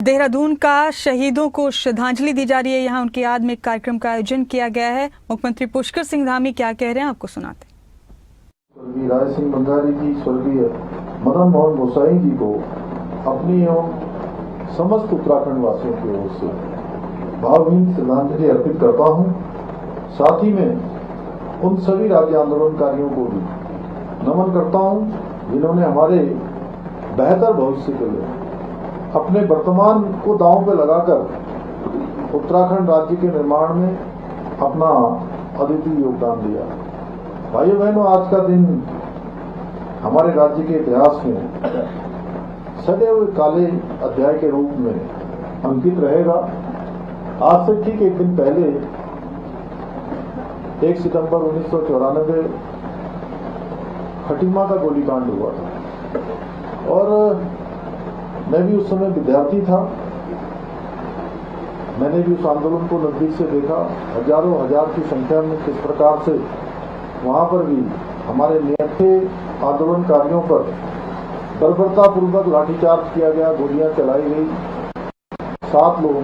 देहरादून का शहीदों को श्रद्धांजलि दी जा रही है। यहाँ उनकी याद में एक कार्यक्रम का आयोजन किया गया है। मुख्यमंत्री पुष्कर सिंह धामी क्या कह रहे हैं आपको सुनाते हैं। स्वर्गीय राज सिंह बंजारी जी, स्वर्गीय मदन मोहन गोसाई जी को अपनी एवं समस्त उत्तराखंड वासियों की ओर से भावभीनी श्रद्धांजलि अर्पित करता हूं। साथ ही में उन सभी राज्य आंदोलनकारियों को भी नमन करता हूं जिन्होंने हमारे बेहतर भविष्य के लिए अपने वर्तमान को दांव पे लगाकर उत्तराखंड राज्य के निर्माण में अपना अद्वितीय योगदान दिया। भाइयों बहनों, आज का दिन हमारे राज्य के इतिहास में सटे हुए काले अध्याय के रूप में अंकित रहेगा। आज से ठीक एक दिन पहले 1 सितंबर 1994 खटीमा का गोलीकांड हुआ था और मैं भी उस समय विद्यार्थी था। मैंने भी उस आंदोलन को नजदीक से देखा। हजारों हजार की संख्या में किस प्रकार से वहां पर भी हमारे निहत्थे आंदोलनकारियों पर बर्बरतापूर्वक लाठीचार्ज किया गया, गोलियां चलाई गई। 7 लोग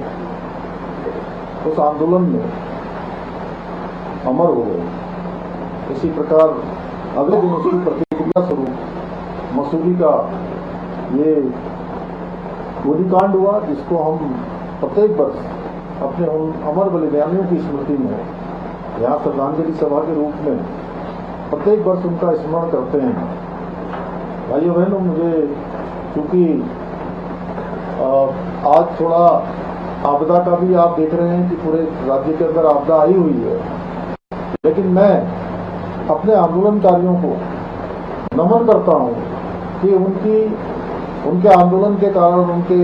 उस आंदोलन में अमर हो गए। इसी प्रकार अगले दिन उसकी प्रतिक्रिया स्वरूप मसूरी का ये गोलीकांड हुआ, जिसको हम प्रत्येक वर्ष अपने उन अमर बलिदानियों की स्मृति में यहाँ श्रद्धांजलि सभा के रूप में प्रत्येक वर्ष उनका स्मरण करते हैं। भाइयों बहनों, मुझे चूंकि आज थोड़ा आपदा का भी आप देख रहे हैं कि पूरे राज्य के अंदर आपदा आई हुई है, लेकिन मैं अपने आंदोलनकारियों को नमन करता हूं कि उनके आंदोलन के कारण, उनके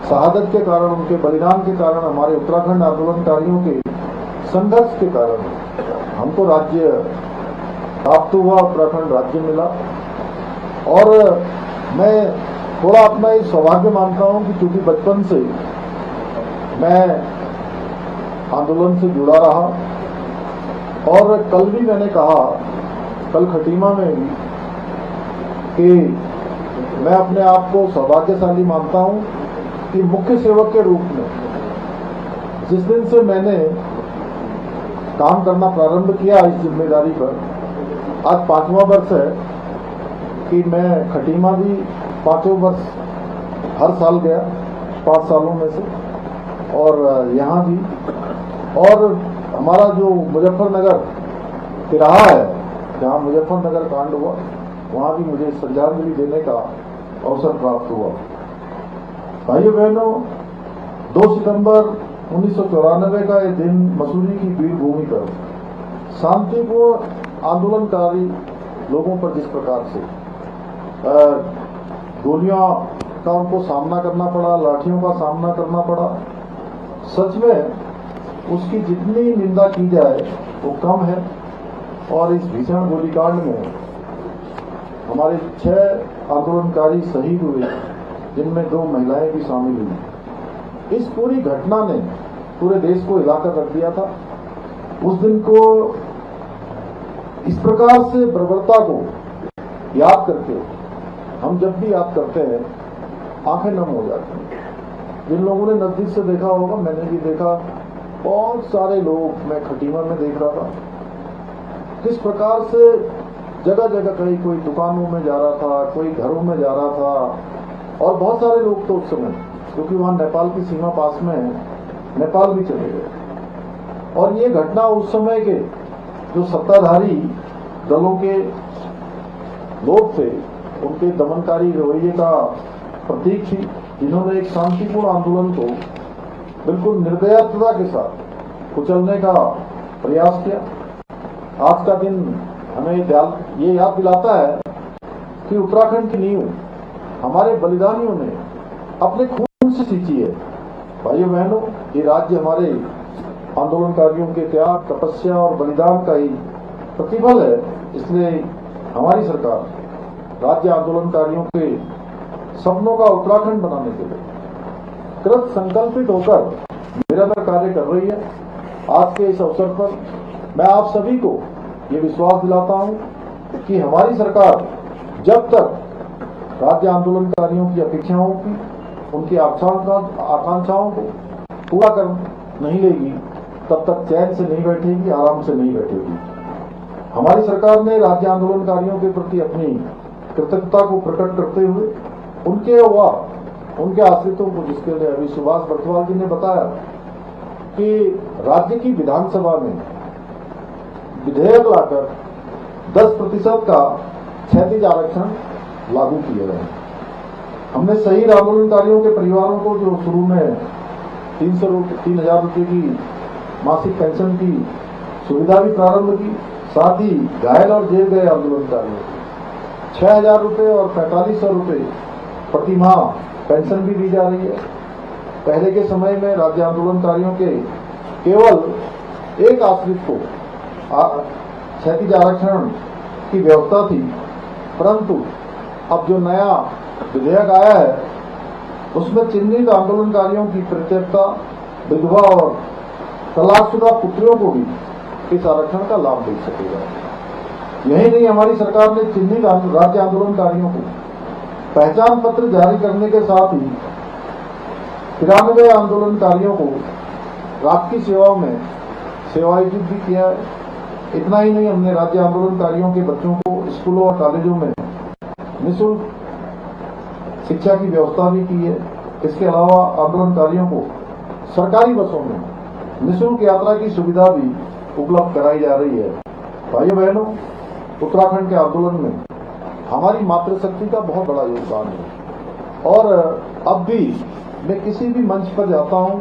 शहादत के कारण, उनके बलिदान के कारण, हमारे उत्तराखंड आंदोलनकारियों के संघर्ष के कारण हमको राज्य प्राप्त हुआ, उत्तराखंड राज्य मिला। और मैं थोड़ा अपना ये सौभाग्य मानता हूं कि चूंकि बचपन से मैं आंदोलन से जुड़ा रहा और कल भी मैंने कहा, कल खटीमा में भी, कि मैं अपने आप को सौभाग्यशाली मानता हूं कि मुख्य सेवक के रूप में जिस दिन से मैंने काम करना प्रारंभ किया इस जिम्मेदारी पर, आज 5वां वर्ष है कि मैं खटीमा भी 5 वर्ष हर साल गया, 5 सालों में से, और यहाँ भी। और हमारा जो मुजफ्फरनगर तिराहा है, जहाँ मुजफ्फरनगर कांड हुआ, वहाँ भी मुझे श्रद्धांजलि देने का अवसर प्राप्त हुआ। भाइयों बहनों, 2 सितंबर 1994 का ये दिन मसूरी की वीर भूमि पर शांतिपूर्ण आंदोलनकारी लोगों पर जिस प्रकार से गोलियां का उनको सामना करना पड़ा, लाठियों का सामना करना पड़ा, सच में उसकी जितनी निंदा की जाए वो कम है। और इस भीषण गोलीकांड में हमारे 6 आंदोलनकारी शहीद हुए, जिनमें 2 महिलाएं भी शामिल हुई। इस पूरी घटना ने पूरे देश को हिलाकर रख दिया था। उस दिन को इस प्रकार से बर्बरता को याद करके हम जब भी याद करते हैं आंखें नम हो जाती हैं। जिन लोगों ने नजदीक से देखा होगा, मैंने भी देखा, बहुत सारे लोग, मैं खटीमा में देख रहा था किस प्रकार से जगह जगह, कहीं कोई दुकानों में जा रहा था, कोई घरों में जा रहा था, और बहुत सारे लोग तो उस समय, क्योंकि वहां नेपाल की सीमा पास में है, नेपाल भी चले गए। और ये घटना उस समय के जो सत्ताधारी दलों के लोग थे, उनके दमनकारी रवैये का प्रतीक थी, जिन्होंने एक शांतिपूर्ण आंदोलन को बिल्कुल निर्दयता के साथ कुचलने का प्रयास किया। आज का दिन हमें ये याद दिलाता है कि उत्तराखंड की नींव हमारे बलिदानियों ने अपने खून से सींची है। भाइयों बहनों, ये राज्य हमारे आंदोलनकारियों के त्याग, तपस्या और बलिदान का ही प्रतिफल है। इसलिए हमारी सरकार राज्य आंदोलनकारियों के सपनों का उत्तराखंड बनाने के लिए कृत संकल्पित होकर निरंतर कार्य कर रही है। आज के इस अवसर पर मैं आप सभी को ये विश्वास दिलाता हूं कि हमारी सरकार जब तक राज्य आंदोलनकारियों की अपेक्षाओं की उनकी आकांक्षाओं को पूरा कर नहीं लेगी तब तक चैन से नहीं बैठेगी, आराम से नहीं बैठेगी। हमारी सरकार ने राज्य आंदोलनकारियों के प्रति अपनी कृतज्ञता को प्रकट करते हुए उनके आश्रितों को, जिसके लिए अभी सुभाष बर्थवाल जी ने बताया कि राज्य की विधानसभा में विधेयक लाकर 10% का क्षैतिज आरक्षण लागू किए गए। हमने शहीद आंदोलनकारियों के परिवारों को जो शुरू में 3,000 रुपये की मासिक पेंशन की सुविधा भी प्रारंभ की, साथ ही घायल और जेल गए आंदोलनकारियों को 6,000 रुपये और 4,500 रुपये प्रति माह पेंशन भी दी जा रही है। पहले के समय में राज्य आंदोलनकारियों के केवल एक आश्रित को क्षैतिज आरक्षण की व्यवस्था थी, परंतु अब जो नया विधेयक आया है उसमें चिन्हित आंदोलनकारियों की प्रत्येकता, विधवा और तलाकशुदा पुत्रियों को भी इस आरक्षण का लाभ मिल सकेगा। यही नहीं, हमारी सरकार ने चिन्हित राज्य आंदोलनकारियों को पहचान पत्र जारी करने के साथ ही 93 आंदोलनकारियों को रात की सेवाओं में सेवायोजित भी किया है। इतना ही नहीं, हमने राज्य आंदोलनकारियों के बच्चों को स्कूलों और कॉलेजों में निःशुल्क शिक्षा की व्यवस्था भी की है। इसके अलावा आंदोलनकारियों को सरकारी बसों में निःशुल्क यात्रा की सुविधा भी उपलब्ध कराई जा रही है। भाइयों बहनों, उत्तराखंड के आंदोलन में हमारी मातृशक्ति का बहुत बड़ा योगदान है और अब भी मैं किसी भी मंच पर जाता हूं,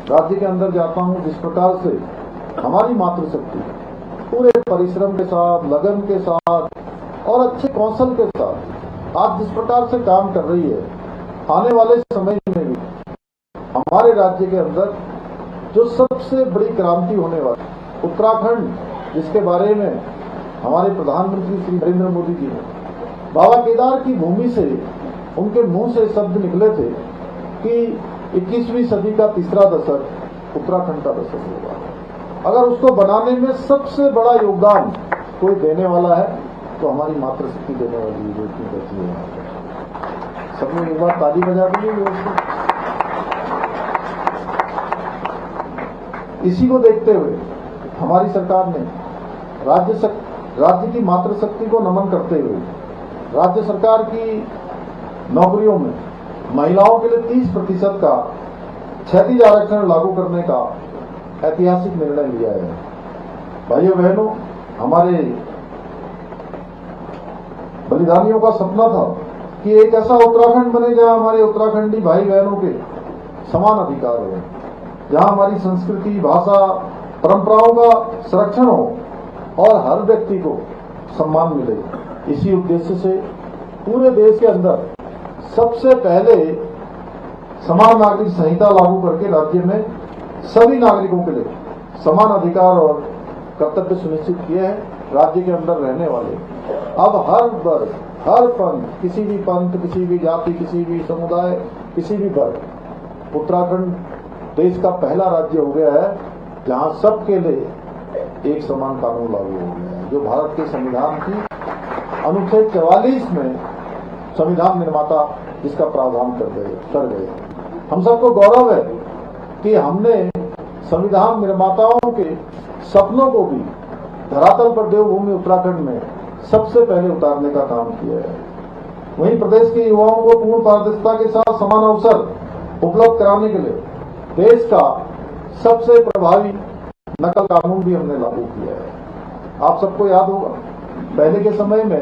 राज्य के अंदर जाता हूं, जिस प्रकार से हमारी मातृशक्ति पूरे परिश्रम के साथ, लगन के साथ और अच्छे कौशल के साथ आज जिस प्रकार से काम कर रही है, आने वाले समय में भी हमारे राज्य के अंदर जो सबसे बड़ी क्रांति होने वाली उत्तराखंड, जिसके बारे में हमारे प्रधानमंत्री श्री नरेंद्र मोदी जी ने बाबा केदार की भूमि से उनके मुंह से शब्द निकले थे कि 21वीं सदी का तीसरा दशक उत्तराखंड का दशक होगा। अगर उसको बनाने में सबसे बड़ा योगदान कोई देने वाला है तो हमारी मातृशक्ति देने वाली बेटी बैठी है। सबने एक बार ताली बजा दी है। इसी को देखते हुए हमारी सरकार ने राज्य की मातृशक्ति को नमन करते हुए राज्य सरकार की नौकरियों में महिलाओं के लिए 30% का क्षैतिज आरक्षण लागू करने का ऐतिहासिक निर्णय लिया है। भाइयों बहनों, हमारे बलिदानियों का सपना था कि एक ऐसा उत्तराखंड बने जहां हमारे उत्तराखंडी भाई बहनों के समान अधिकार हो, जहां हमारी संस्कृति, भाषा, परंपराओं का संरक्षण हो और हर व्यक्ति को सम्मान मिले। इसी उद्देश्य से पूरे देश के अंदर सबसे पहले समान नागरिक संहिता लागू करके राज्य में सभी नागरिकों के लिए समान अधिकार और कर्तव्य सुनिश्चित किए हैं। राज्य के अंदर रहने वाले अब हर वर्ग, हर पंथ, किसी भी पंथ, किसी भी जाति, किसी भी समुदाय, किसी भी वर्ग, उत्तराखंड देश का पहला राज्य हो गया है जहां सबके लिए एक समान कानून लागू हो गया है, जो भारत के संविधान की अनुच्छेद 44 में संविधान निर्माता जिसका प्रावधान कर गए। हम सबको गौरव है कि हमने संविधान निर्माताओं के सपनों को भी धरातल पर देवभूमि उत्तराखंड में सबसे पहले उतारने का काम किया है। वहीं प्रदेश के युवाओं को पूर्ण पारदर्शिता के साथ समान अवसर उपलब्ध कराने के लिए देश का सबसे प्रभावी नकल कानून भी हमने लागू किया है। आप सबको याद होगा, पहले के समय में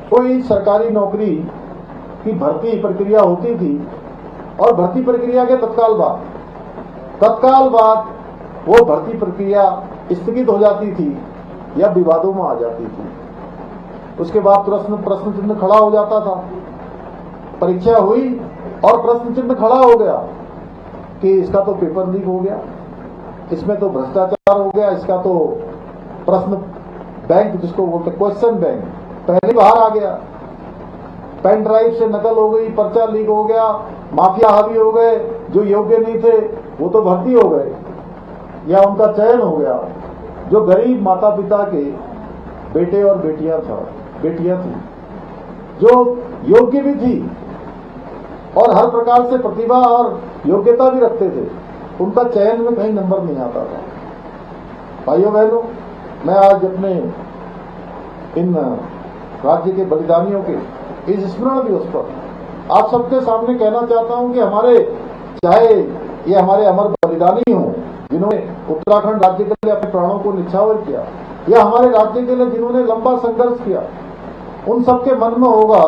कोई सरकारी नौकरी की भर्ती प्रक्रिया होती थी और भर्ती प्रक्रिया के तत्काल बाद वो भर्ती प्रक्रिया स्थगित हो जाती थी या विवादों में आ जाती थी। उसके बाद प्रश्न चिन्ह खड़ा हो जाता था। परीक्षा हुई और प्रश्न चिन्ह खड़ा हो गया कि इसका तो पेपर लीक हो गया, इसमें तो भ्रष्टाचार हो गया, इसका तो प्रश्न बैंक जिसको बोलते क्वेश्चन बैंक पहले बाहर आ गया, पेन ड्राइव से नकल हो गई, पर्चा लीक हो गया, माफिया हावी हो गए, जो योग्य नहीं थे वो तो भर्ती हो गए या उनका चयन हो गया। जो गरीब माता पिता के बेटे और बेटियां थी, जो योग्य भी थी और हर प्रकार से प्रतिभा और योग्यता भी रखते थे, उनका चयन में कहीं नंबर नहीं आता था। भाइयों बहनों, मैं आज अपने इन राज्य के बलिदानियों के इस स्मरण दिवस पर आप सबके सामने कहना चाहता हूं कि हमारे, चाहे ये हमारे अमर बलिदानी हों जिन्होंने उत्तराखंड राज्य के लिए अपने प्राणों को निछावर किया, या हमारे राज्य के लिए जिन्होंने लंबा संघर्ष किया, उन सबके मन में होगा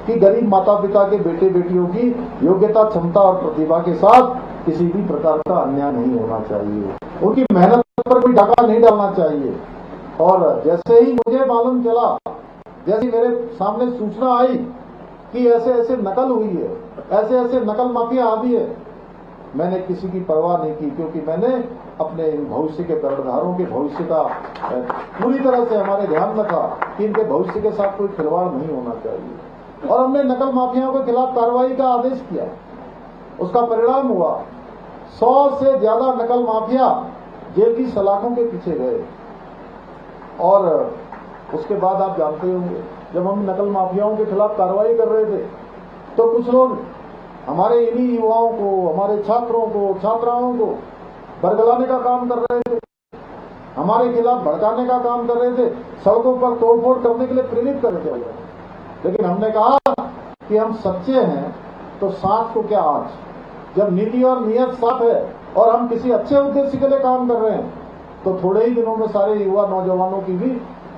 कि गरीब माता पिता के बेटे बेटियों की योग्यता, क्षमता और प्रतिभा के साथ किसी भी प्रकार का अन्याय नहीं होना चाहिए, उनकी मेहनत पर कोई डाका नहीं डालना चाहिए। और जैसे ही मुझे मालूम चला, जैसे मेरे सामने सूचना आई कि ऐसे ऐसे नकल हुई है, ऐसे ऐसे नकल माफिया आदि है, मैंने किसी की परवाह नहीं की, क्योंकि मैंने अपने भविष्य के कर्णधारों के भविष्य का पूरी तरह से हमारे ध्यान में था कि इनके भविष्य के साथ कोई खिलवाड़ नहीं होना चाहिए। और हमने नकल माफियाओं के खिलाफ कार्रवाई का आदेश किया। उसका परिणाम हुआ 100 से ज्यादा नकल माफिया जेल की सलाखों के पीछे गए। और उसके बाद आप जानते होंगे, जब हम नकल माफियाओं के खिलाफ कार्रवाई कर रहे थे तो कुछ लोग हमारे इन्हीं युवाओं को, हमारे छात्रों को, छात्राओं को बरगलाने का काम कर रहे थे, हमारे खिलाफ भड़काने का काम कर रहे थे, सड़कों पर तोड़फोड़ करने के लिए प्रेरित कर रहे थे। लेकिन हमने कहा कि हम सच्चे हैं तो साथ को क्या आज, जब नीति और नियत साफ है और हम किसी अच्छे उद्देश्य के लिए काम कर रहे हैं, तो थोड़े ही दिनों में सारे युवा नौजवानों की भी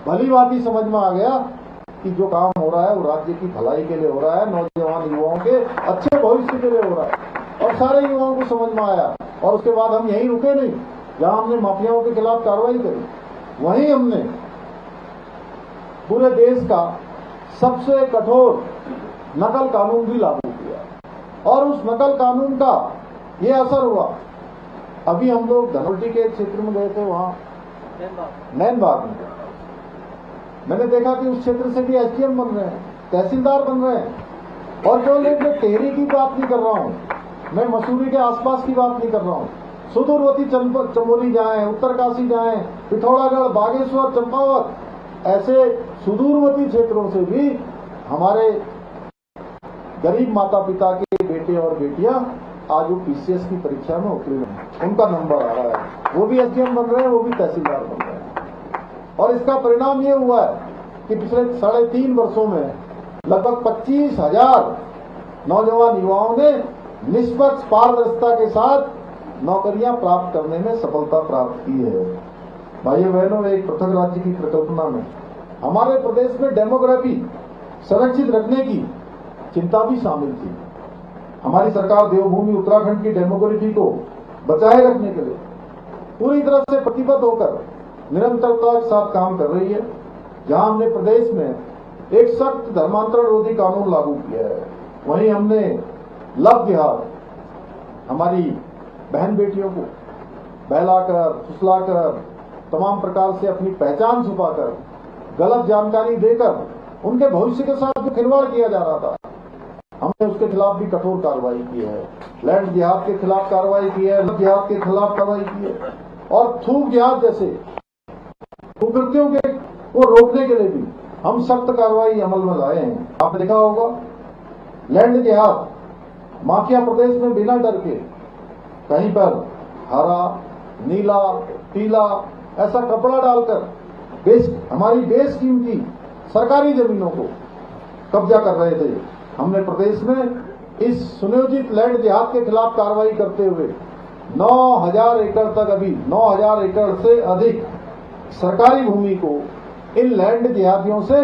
भली बात समझ में आ गया कि जो काम हो रहा है वो राज्य की भलाई के लिए हो रहा है, नौजवान युवाओं के अच्छे भविष्य के लिए हो रहा है। और सारे युवाओं को समझ में आया। और उसके बाद हम यहीं रुके नहीं, जहां हमने माफियाओं के खिलाफ कार्रवाई करी, वहीं हमने पूरे देश का सबसे कठोर नकल कानून भी लागू किया। और उस नकल कानून का ये असर हुआ। अभी हम लोग धनोल्टी के एक क्षेत्र में गए थे, वहां नैनबाग में मैंने देखा कि उस क्षेत्र से भी एसडीएम बन रहे हैं, तहसीलदार बन रहे हैं। और जो लोग, मैं टेहरी की बात नहीं कर रहा हूं, मैं मसूरी के आसपास की बात नहीं कर रहा हूं, सुदूरवर्ती चमोली जाएं, उत्तरकाशी जाएं, पिथौरागढ़, बागेश्वर, चंपावत, ऐसे सुदूरवर्ती क्षेत्रों से भी हमारे गरीब माता पिता के बेटे और बेटियां आज वो पीसीएस की परीक्षा में उत्तीर्ण हैं, उनका नंबर आ रहा है, वो भी एसडीएम बन रहे हैं, वो भी तहसीलदार बन रहे हैं। और इसका परिणाम ये हुआ है कि पिछले 3.5 वर्षों में लगभग 25,000 नौजवान युवाओं ने निष्पक्ष पारदर्शिता के साथ नौकरियां प्राप्त करने में सफलता प्राप्त की है। भाइयों बहनों, एक पृथक राज्य की परिकल्पना में हमारे प्रदेश में डेमोग्राफी संरक्षित रखने की चिंता भी शामिल थी। हमारी सरकार देवभूमि उत्तराखंड की डेमोग्राफी को बचाए रखने के लिए पूरी तरह से प्रतिबद्ध होकर निरंतरता के साथ काम कर रही है। जहां हमने प्रदेश में एक सख्त धर्मांतरण रोधी कानून लागू किया है, वहीं हमने लव जिहाद, हमारी बहन बेटियों को बहलाकर, फुसलाकर, तमाम प्रकार से अपनी पहचान छुपाकर, गलत जानकारी देकर उनके भविष्य के साथ जो खिलवाड़ किया जा रहा था, हमने उसके खिलाफ भी कठोर कार्रवाई की है। लैंड जिहाद के खिलाफ कार्रवाई की है, लव जिहाद के खिलाफ कार्रवाई की है। और थूक जिहाद जैसे कुकृत्यों के को रोकने के लिए भी हम सख्त कार्रवाई अमल में लाए हैं। आपने देखा होगा, लैंड जिहाद माफिया प्रदेश में बिना डर के कहीं पर हरा, नीला, पीला ऐसा कपड़ा डालकर हमारी बेशकीमती सरकारी जमीनों को कब्जा कर रहे थे। हमने प्रदेश में इस सुनियोजित लैंड जिहाद के खिलाफ कार्रवाई करते हुए 9,000 एकड़ तक, अभी 9,000 एकड़ से अधिक सरकारी भूमि को इन लैंड जिहादियों से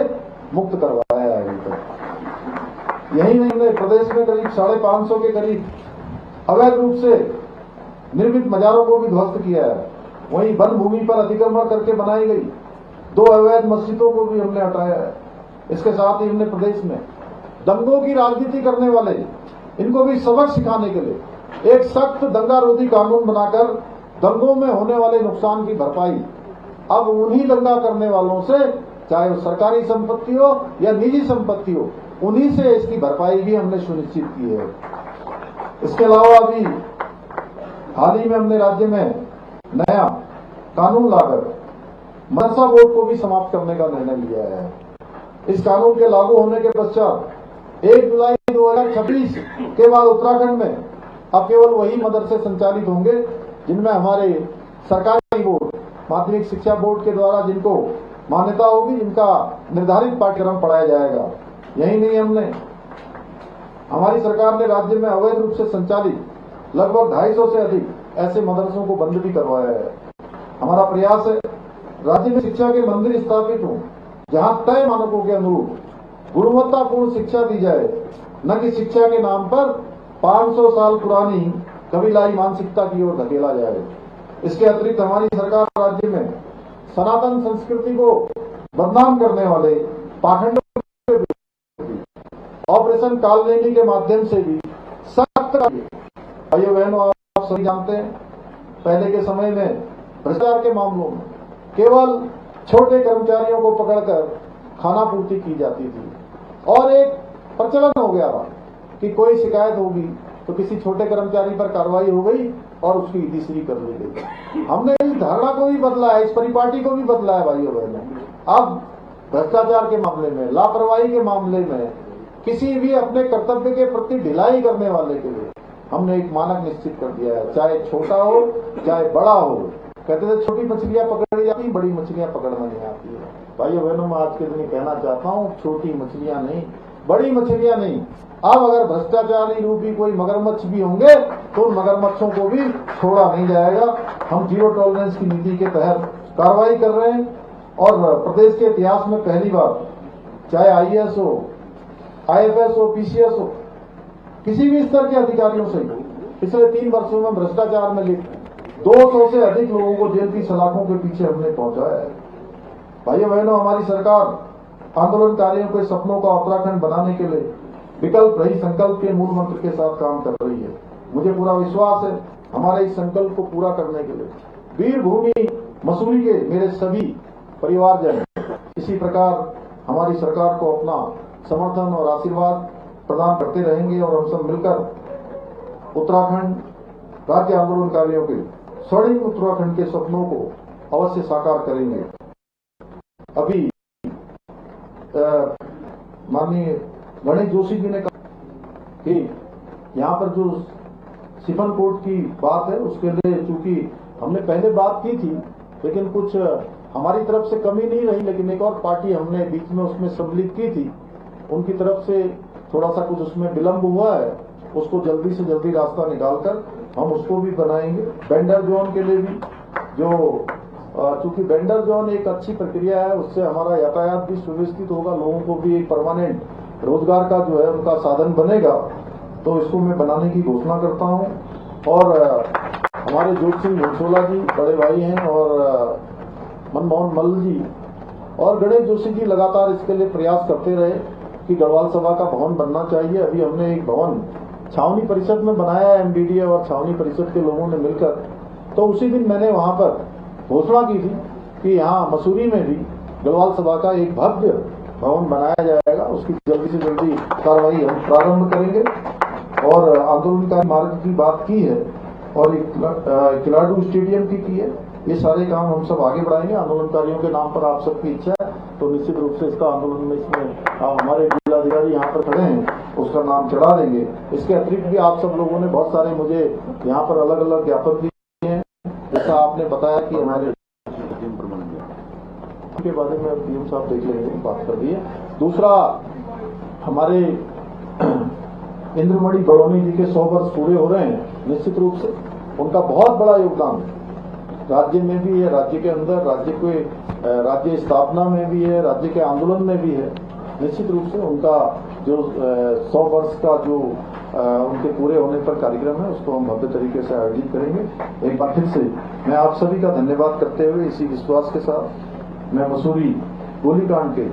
मुक्त करवाया है। अभी तक यही नहीं, हमने प्रदेश में करीब 550 के करीब अवैध रूप से निर्मित मजारों को भी ध्वस्त किया है। वहीं वन भूमि पर अतिक्रमण करके बनाई गई 2 अवैध मस्जिदों को भी हमने हटाया है। इसके साथ ही हमने प्रदेश में दंगों की राजनीति करने वाले, इनको भी सबक सिखाने के लिए एक सख्त दंगा रोधी कानून बनाकर दंगों में होने वाले नुकसान की भरपाई अब उन्हीं दंगा करने वालों से, चाहे वो सरकारी संपत्ति हो या निजी संपत्ति हो, उन्हीं से इसकी भरपाई भी हमने सुनिश्चित की है। इसके अलावा अभी हाल ही में हमने राज्य में नया कानून लाकर मदरसा बोर्ड को भी समाप्त करने का निर्णय लिया है। इस कानून के लागू होने के पश्चात 1 जुलाई 2026 के बाद उत्तराखंड में अब केवल वही मदरसे संचालित होंगे जिनमें हमारे सरकारी बोर्ड, माध्यमिक शिक्षा बोर्ड के द्वारा जिनको मान्यता होगी, जिनका निर्धारित पाठ्यक्रम पढ़ाया जाएगा। यही नहीं, हमारी सरकार ने राज्य में अवैध रूप से संचालित लगभग 250 से अधिक ऐसे मदरसों को बंद भी करवाया है। हमारा प्रयास है राज्य में शिक्षा के मंदिर स्थापित हों, जहां तय मानकों के अनुरूप गुणवत्तापूर्ण शिक्षा दी जाए, न कि शिक्षा के नाम पर 500 साल पुरानी कबीलाई मानसिकता की ओर धकेला जाए। इसके अतिरिक्त हमारी सरकार राज्य में सनातन संस्कृति को बदनाम करने वाले पाखंडों ऑपरेशन कालनेमी के माध्यम से भी सख्त भाइयों बहनों, आप सभी जानते हैं पहले के समय में भ्रष्टाचार के मामलों में केवल छोटे कर्मचारियों को पकड़कर खाना पूर्ति की जाती थी और एक प्रचलन हो गया था कि कोई शिकायत होगी तो किसी छोटे कर्मचारी पर कार्रवाई हो गई और उसकी इतिश्री कर ली गई। हमने इस धारणा को भी बदला है, इस परिपाटी को भी बदला है भाइयों बहनों। अब भ्रष्टाचार के मामले में, लापरवाही के मामले में, किसी भी अपने कर्तव्य के प्रति ढिलाई करने वाले के लिए हमने एक मानक निश्चित कर दिया है, चाहे छोटा हो चाहे बड़ा हो। कहते थे छोटी मछलियां पकड़ी जाती, बड़ी मछलियां पकड़ना नहीं आती है। भाइयों बहनों, मैं आज के दिन कहना चाहता हूँ, छोटी मछलियां नहीं, बड़ी मछलियां नहीं, अब अगर भ्रष्टाचारी रूपी कोई मगरमच्छ भी होंगे तो उन मगरमच्छों को भी छोड़ा नहीं जाएगा। हम जीरो टॉलरेंस की नीति के तहत कार्रवाई कर रहे हैं और प्रदेश के इतिहास में पहली बार, चाहे IAS हो, IFS हो, PCS हो, किसी भी स्तर के अधिकारियों से पिछले 3 वर्षों में भ्रष्टाचार में लिप्त 200 से अधिक लोगों को जेल की सलाखों के पीछे हमने पहुंचाया है। भाइयों बहनों, हमारी सरकार आंदोलनकारियों के सपनों का उत्तराखंड बनाने के लिए विकल्प रही संकल्प के मूल मंत्र के साथ काम कर रही है। मुझे पूरा विश्वास है हमारे इस संकल्प को पूरा करने के लिए वीर भूमि मसूरी के मेरे सभी परिवारजन इसी प्रकार हमारी सरकार को अपना समर्थन और आशीर्वाद प्रदान करते रहेंगे और हम सब मिलकर उत्तराखंड राज्य आंदोलनकारियों के स्वर्णिम उत्तराखंड के सपनों को अवश्य साकार करेंगे। अभी माननीय गणेश जोशी जी ने कहा कि यहाँ पर जो सिफन कोर्ट की बात है उसके लिए चूंकि हमने पहले बात की थी लेकिन कुछ हमारी तरफ से कमी नहीं रही, लेकिन एक और पार्टी हमने बीच में उसमें सम्मिलित की थी, उनकी तरफ से थोड़ा सा कुछ उसमें विलंब हुआ है। उसको जल्दी से जल्दी रास्ता निकालकर हम उसको भी बनाएंगे। वेंडर जोन के लिए भी जो चूंकि वेंडर जोन एक अच्छी प्रक्रिया है, उससे हमारा यातायात भी सुव्यवस्थित होगा, लोगों को भी एक परमानेंट रोजगार का जो है उनका साधन बनेगा, तो इसको मैं बनाने की घोषणा करता हूं। और हमारे जोत सिंह घोषोला जी बड़े भाई हैं और मनमोहन मल्ल जी और गणेश जोशी जी लगातार इसके लिए प्रयास करते रहे कि गढ़वाल सभा का भवन बनना चाहिए। अभी हमने एक भवन छावनी परिषद में बनाया है, MDDA और छावनी परिषद के लोगों ने मिलकर। तो उसी दिन मैंने वहां पर घोषणा की थी कि यहाँ मसूरी में भी गढ़वाल सभा का एक भव्य भवन बनाया जाएगा। उसकी जल्दी से जल्दी कार्रवाई हम प्रारंभ करेंगे और आंदोलनकारी मार्ग की बात की है और एक खिलाड़ू स्टेडियम की है। ये सारे काम हम सब आगे बढ़ाएंगे। आंदोलनकारियों के नाम पर आप सबकी इच्छा है तो निश्चित रूप से इसका आंदोलन में इसमें हमारे जिलाधिकारी यहाँ पर खड़े हैं उसका नाम चढ़ा देंगे। इसके अतिरिक्त भी आप सब लोगों ने बहुत सारे मुझे यहाँ पर अलग अलग ज्ञापन दिए हैं, जैसा आपने बताया कि हमारे के बारे में PM साहब देख लेंगे, बात कर दी है। दूसरा, हमारे इंद्रमणि बड़ौनी जी के 100 वर्ष पूरे हो रहे हैं। निश्चित रूप से उनका बहुत बड़ा योगदान राज्य में भी है, राज्य के अंदर, राज्य स्थापना में भी है, राज्य के आंदोलन में भी है। निश्चित रूप से उनका जो 100 वर्ष का जो उनके पूरे होने पर कार्यक्रम है उसको हम भव्य तरीके से आयोजित करेंगे। एक बार फिर से मैं आप सभी का धन्यवाद करते हुए इसी विश्वास के साथ मैं मसूरी गोलीकांड के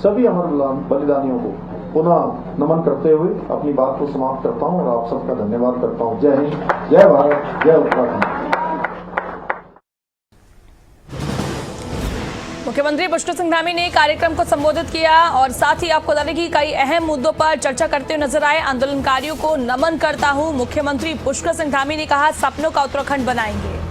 सभी अमर बलिदानियों को पुनः नमन करते हुए अपनी बात को समाप्त करता हूं और आप सबका धन्यवाद करता हूं। जय हिंद, जय भारत, जय उत्तराखंड। मुख्यमंत्री पुष्कर सिंह धामी ने कार्यक्रम को संबोधित किया और साथ ही आपको बता दें कि कई अहम मुद्दों पर चर्चा करते हुए नजर आए। आंदोलनकारियों को नमन करता हूं, मुख्यमंत्री पुष्कर सिंह धामी ने कहा, सपनों का उत्तराखंड बनाएंगे।